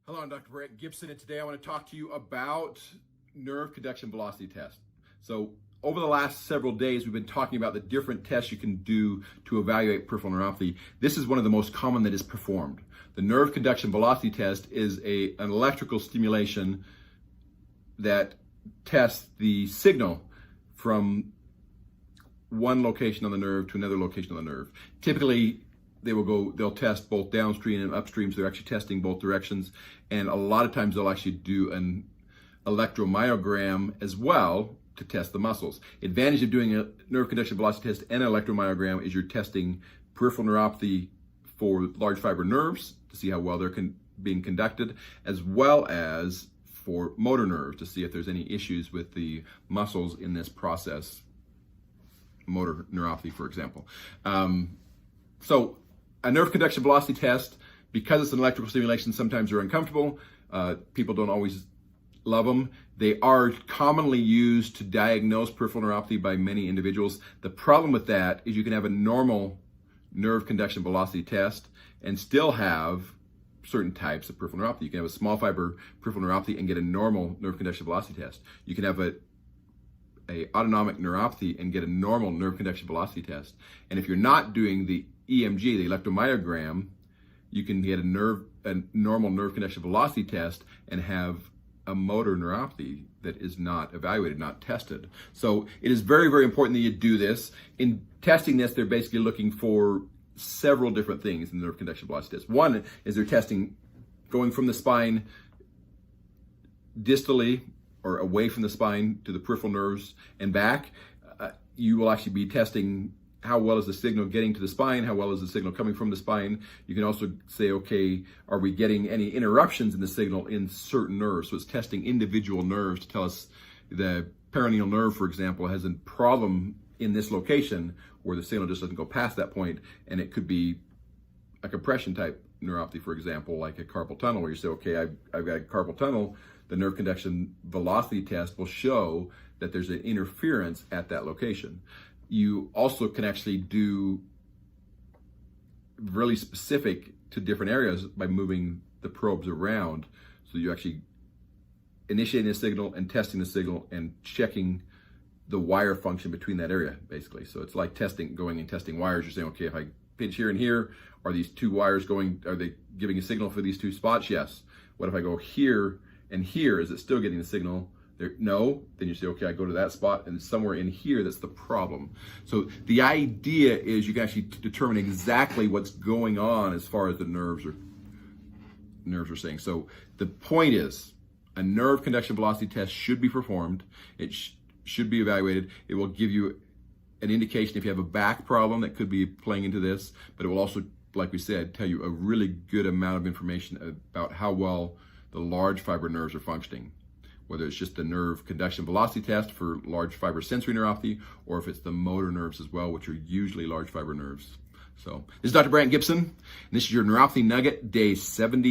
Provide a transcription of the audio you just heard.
Hello, I'm Dr. Brandt Gibson, and today I want to talk to you about nerve conduction velocity test. So over the last several days, we've been talking about the different tests you can do to evaluate peripheral neuropathy. This is one of the most common that is performed. The nerve conduction velocity test is an electrical stimulation that tests the signal from one location on the nerve to another location on the nerve. Typically, they'll test both downstream and upstream, so they're actually testing both directions. And a lot of times they'll actually do an electromyogram as well to test the muscles. Advantage of doing a nerve conduction velocity test and an electromyogram is you're testing peripheral neuropathy for large fiber nerves to see how well they're being conducted, as well as for motor nerves to see if there's any issues with the muscles in this process, motor neuropathy, for example. So a nerve conduction velocity test, because it's an electrical stimulation, sometimes they're uncomfortable. People don't always love them. They are commonly used to diagnose peripheral neuropathy by many individuals. The problem with that is you can have a normal nerve conduction velocity test and still have certain types of peripheral neuropathy. You can have a small fiber peripheral neuropathy and get a normal nerve conduction velocity test. You can have a autonomic neuropathy and get a normal nerve conduction velocity test. And if you're not doing the EMG, the electromyogram, you can get a normal nerve conduction velocity test and have a motor neuropathy that is not evaluated, not tested. So it is very, very important that you do this. In testing this, they're basically looking for several different things in the nerve conduction velocity test. One is they're testing going from the spine distally or away from the spine to the peripheral nerves and back. You will actually be testing how well is the signal getting to the spine, how well is the signal coming from the spine. You can also say, okay, are we getting any interruptions in the signal in certain nerves? So it's testing individual nerves to tell us the peroneal nerve, for example, has a problem in this location where the signal just doesn't go past that point, and it could be a compression type neuropathy, for example, like a carpal tunnel, where you say, okay, I've got a carpal tunnel. The nerve conduction velocity test will show that there's an interference at that location. You also can actually do really specific to different areas by moving the probes around. So you actually initiating a signal and testing the signal and checking the wire function between that area, basically. So it's like going and testing wires. You're saying, okay, if I pinch here and here, are these two wires are they giving a signal for these two spots? Yes. What if I go here and here? Is it still getting the signal? No, then you say, okay, I go to that spot and somewhere in here, that's the problem. So the idea is you can actually determine exactly what's going on as far as the nerves are saying. So the point is, a nerve conduction velocity test should be performed. It should be evaluated. It will give you an indication if you have a back problem that could be playing into this, but it will also, like we said, tell you a really good amount of information about how well the large fiber nerves are functioning, whether it's just the nerve conduction velocity test for large fiber sensory neuropathy, or if it's the motor nerves as well, which are usually large fiber nerves. So this is Dr. Brandt Gibson, and this is your Neuropathy Nugget, day 70.